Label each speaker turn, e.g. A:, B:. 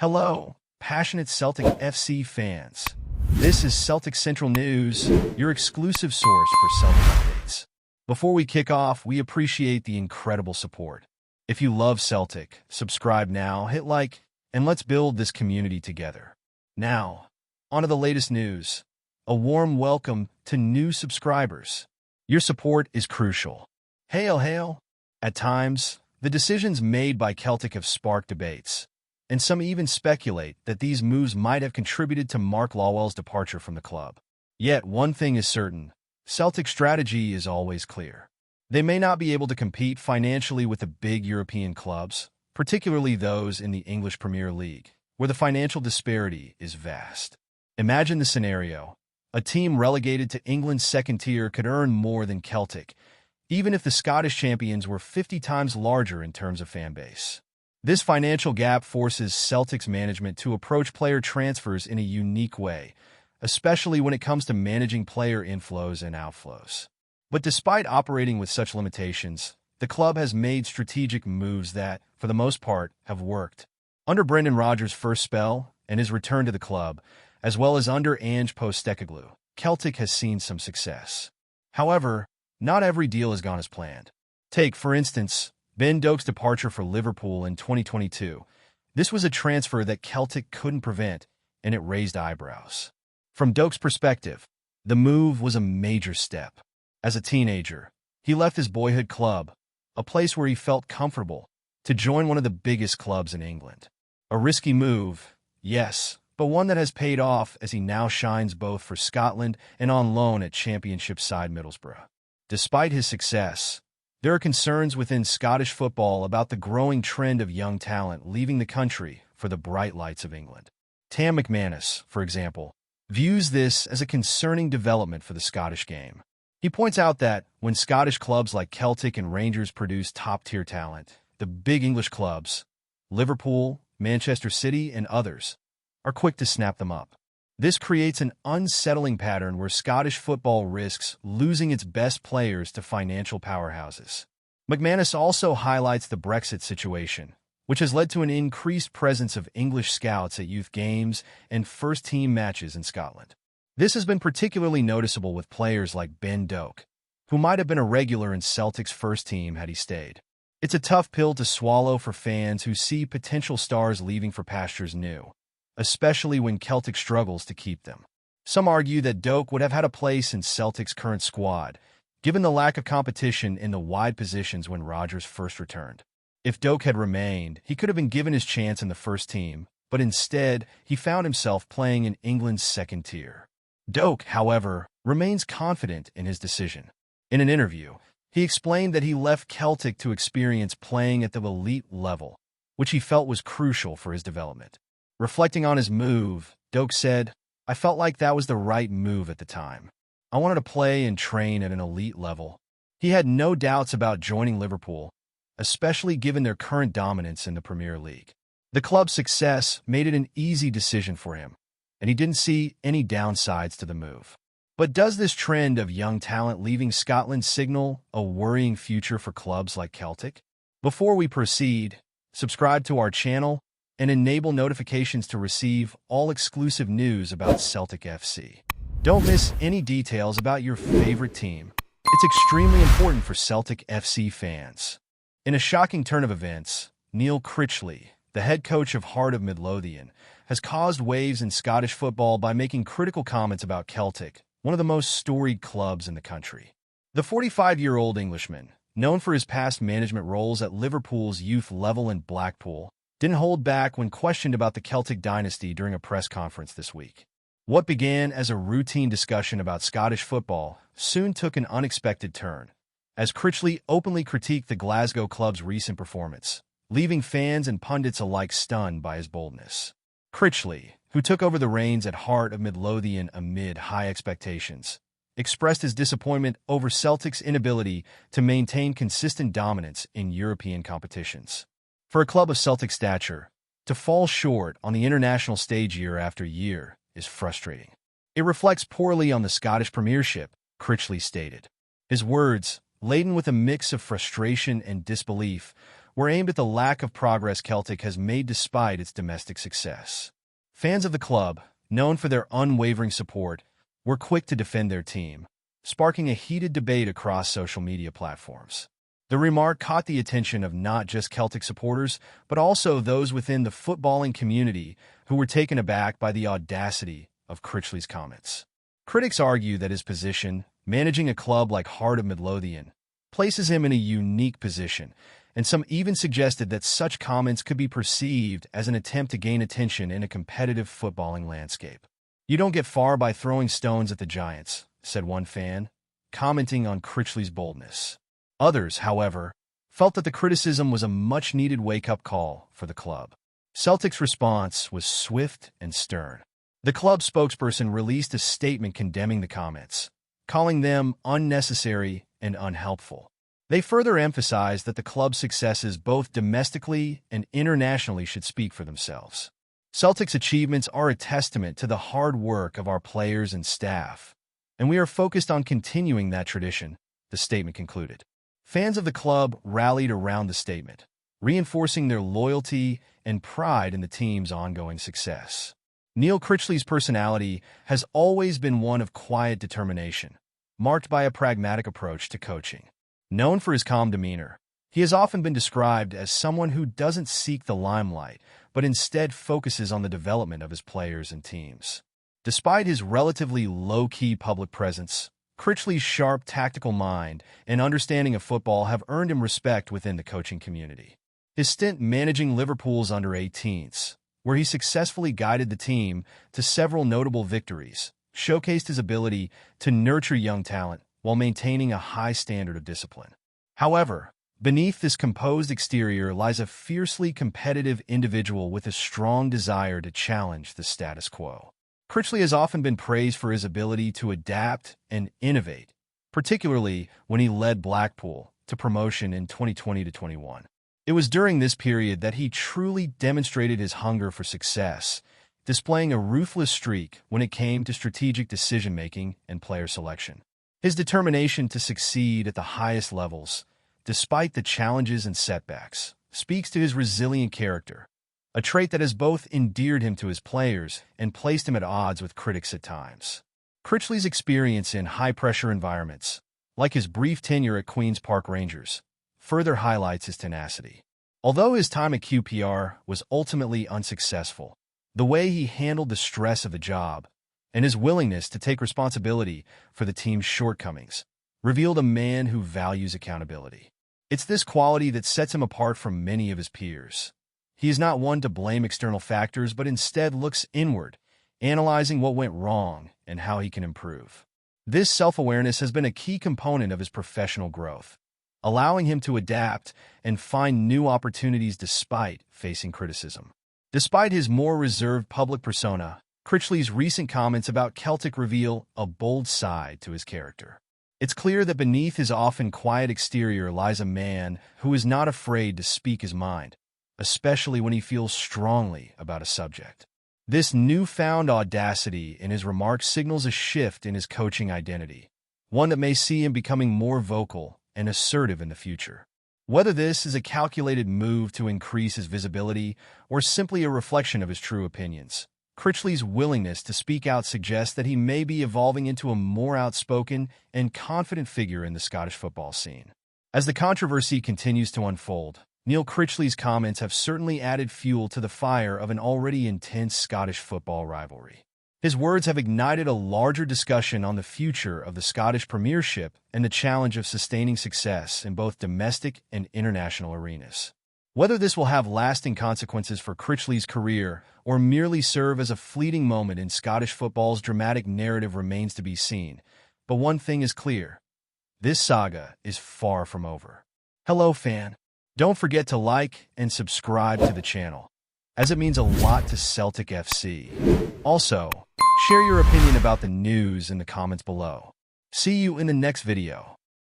A: Hello, passionate Celtic FC fans. This is Celtic Central News, your exclusive source for Celtic updates. Before we kick off, we appreciate the incredible support. If you love Celtic, subscribe now, hit like, and let's build this community together. Now, on to the latest news. A warm welcome to new subscribers. Your support is crucial. Hail, hail! At times, the decisions made by Celtic have sparked debates, and some even speculate that these moves might have contributed to Mark Lawwell's departure from the club. Yet one thing is certain, Celtic's strategy is always clear. They may not be able to compete financially with the big European clubs, particularly those in the English Premier League, where the financial disparity is vast. Imagine the scenario. A team relegated to England's second tier could earn more than Celtic, even if the Scottish champions were 50 times larger in terms of fan base. This financial gap forces Celtic's management to approach player transfers in a unique way, especially when it comes to managing player inflows and outflows. But despite operating with such limitations, the club has made strategic moves that, for the most part, have worked. Under Brendan Rodgers' first spell and his return to the club, as well as under Ange Postecoglou, Celtic has seen some success. However, not every deal has gone as planned. Take, for instance, Ben Doak's departure for Liverpool in 2022. This was a transfer that Celtic couldn't prevent, and it raised eyebrows. From Doak's perspective, the move was a major step. As a teenager, he left his boyhood club, a place where he felt comfortable, to join one of the biggest clubs in England. A risky move, yes, but one that has paid off as he now shines both for Scotland and on loan at Championship side Middlesbrough. Despite his success, there are concerns within Scottish football about the growing trend of young talent leaving the country for the bright lights of England. Tam McManus, for example, views this as a concerning development for the Scottish game. He points out that when Scottish clubs like Celtic and Rangers produce top-tier talent, the big English clubs, Liverpool, Manchester City, and others, are quick to snap them up. This creates an unsettling pattern where Scottish football risks losing its best players to financial powerhouses. McManus also highlights the Brexit situation, which has led to an increased presence of English scouts at youth games and first-team matches in Scotland. This has been particularly noticeable with players like Ben Doak, who might have been a regular in Celtic's first team had he stayed. It's a tough pill to swallow for fans who see potential stars leaving for pastures new, especially when Celtic struggles to keep them. Some argue that Doak would have had a place in Celtic's current squad, given the lack of competition in the wide positions when Rodgers first returned. If Doak had remained, he could have been given his chance in the first team, but instead, he found himself playing in England's second tier. Doak, however, remains confident in his decision. In an interview, he explained that he left Celtic to experience playing at the elite level, which he felt was crucial for his development. Reflecting on his move, Doak said, "I felt like that was the right move at the time. I wanted to play and train at an elite level." He had no doubts about joining Liverpool, especially given their current dominance in the Premier League. The club's success made it an easy decision for him, and he didn't see any downsides to the move. But does this trend of young talent leaving Scotland signal a worrying future for clubs like Celtic? Before we proceed, subscribe to our channel and enable notifications to receive all exclusive news about Celtic FC. Don't miss any details about your favorite team. It's extremely important for Celtic FC fans. In a shocking turn of events, Neil Critchley, the head coach of Heart of Midlothian, has caused waves in Scottish football by making critical comments about Celtic, one of the most storied clubs in the country. The 45-year-old Englishman, known for his past management roles at Liverpool's youth level and Blackpool, didn't hold back when questioned about the Celtic dynasty during a press conference this week. What began as a routine discussion about Scottish football soon took an unexpected turn, as Critchley openly critiqued the Glasgow club's recent performance, leaving fans and pundits alike stunned by his boldness. Critchley, who took over the reins at Heart of Midlothian amid high expectations, expressed his disappointment over Celtic's inability to maintain consistent dominance in European competitions. For a club of Celtic stature, to fall short on the international stage year after year is frustrating. It reflects poorly on the Scottish Premiership, Critchley stated. His words, laden with a mix of frustration and disbelief, were aimed at the lack of progress Celtic has made despite its domestic success. Fans of the club, known for their unwavering support, were quick to defend their team, sparking a heated debate across social media platforms. The remark caught the attention of not just Celtic supporters, but also those within the footballing community who were taken aback by the audacity of Critchley's comments. Critics argue that his position, managing a club like Heart of Midlothian, places him in a unique position, and some even suggested that such comments could be perceived as an attempt to gain attention in a competitive footballing landscape. "You don't get far by throwing stones at the Giants," said one fan, commenting on Critchley's boldness. Others, however, felt that the criticism was a much-needed wake-up call for the club. Celtic's response was swift and stern. The club spokesperson released a statement condemning the comments, calling them unnecessary and unhelpful. They further emphasized that the club's successes both domestically and internationally should speak for themselves. "Celtic's achievements are a testament to the hard work of our players and staff, and we are focused on continuing that tradition," the statement concluded. Fans of the club rallied around the statement, reinforcing their loyalty and pride in the team's ongoing success. Neil Critchley's personality has always been one of quiet determination, marked by a pragmatic approach to coaching. Known for his calm demeanor, he has often been described as someone who doesn't seek the limelight, but instead focuses on the development of his players and teams. Despite his relatively low-key public presence, Critchley's sharp tactical mind and understanding of football have earned him respect within the coaching community. His stint managing Liverpool's under-18s, where he successfully guided the team to several notable victories, showcased his ability to nurture young talent while maintaining a high standard of discipline. However, beneath this composed exterior lies a fiercely competitive individual with a strong desire to challenge the status quo. Critchley has often been praised for his ability to adapt and innovate, particularly when he led Blackpool to promotion in 2020-21. It was during this period that he truly demonstrated his hunger for success, displaying a ruthless streak when it came to strategic decision-making and player selection. His determination to succeed at the highest levels, despite the challenges and setbacks, speaks to his resilient character, a trait that has both endeared him to his players and placed him at odds with critics at times. Critchley's experience in high-pressure environments, like his brief tenure at Queen's Park Rangers, further highlights his tenacity. Although his time at QPR was ultimately unsuccessful, the way he handled the stress of the job and his willingness to take responsibility for the team's shortcomings revealed a man who values accountability. It's this quality that sets him apart from many of his peers. He is not one to blame external factors, but instead looks inward, analyzing what went wrong and how he can improve. This self-awareness has been a key component of his professional growth, allowing him to adapt and find new opportunities despite facing criticism. Despite his more reserved public persona, Critchley's recent comments about Celtic reveal a bold side to his character. It's clear that beneath his often quiet exterior lies a man who is not afraid to speak his mind, especially when he feels strongly about a subject. This newfound audacity in his remarks signals a shift in his coaching identity, one that may see him becoming more vocal and assertive in the future. Whether this is a calculated move to increase his visibility or simply a reflection of his true opinions, Critchley's willingness to speak out suggests that he may be evolving into a more outspoken and confident figure in the Scottish football scene. As the controversy continues to unfold, Neil Critchley's comments have certainly added fuel to the fire of an already intense Scottish football rivalry. His words have ignited a larger discussion on the future of the Scottish Premiership and the challenge of sustaining success in both domestic and international arenas. Whether this will have lasting consequences for Critchley's career or merely serve as a fleeting moment in Scottish football's dramatic narrative remains to be seen, but one thing is clear: this saga is far from over. Hello, fan. Don't forget to like and subscribe to the channel, as it means a lot to Celtic FC. Also, share your opinion about the news in the comments below. See you in the next video.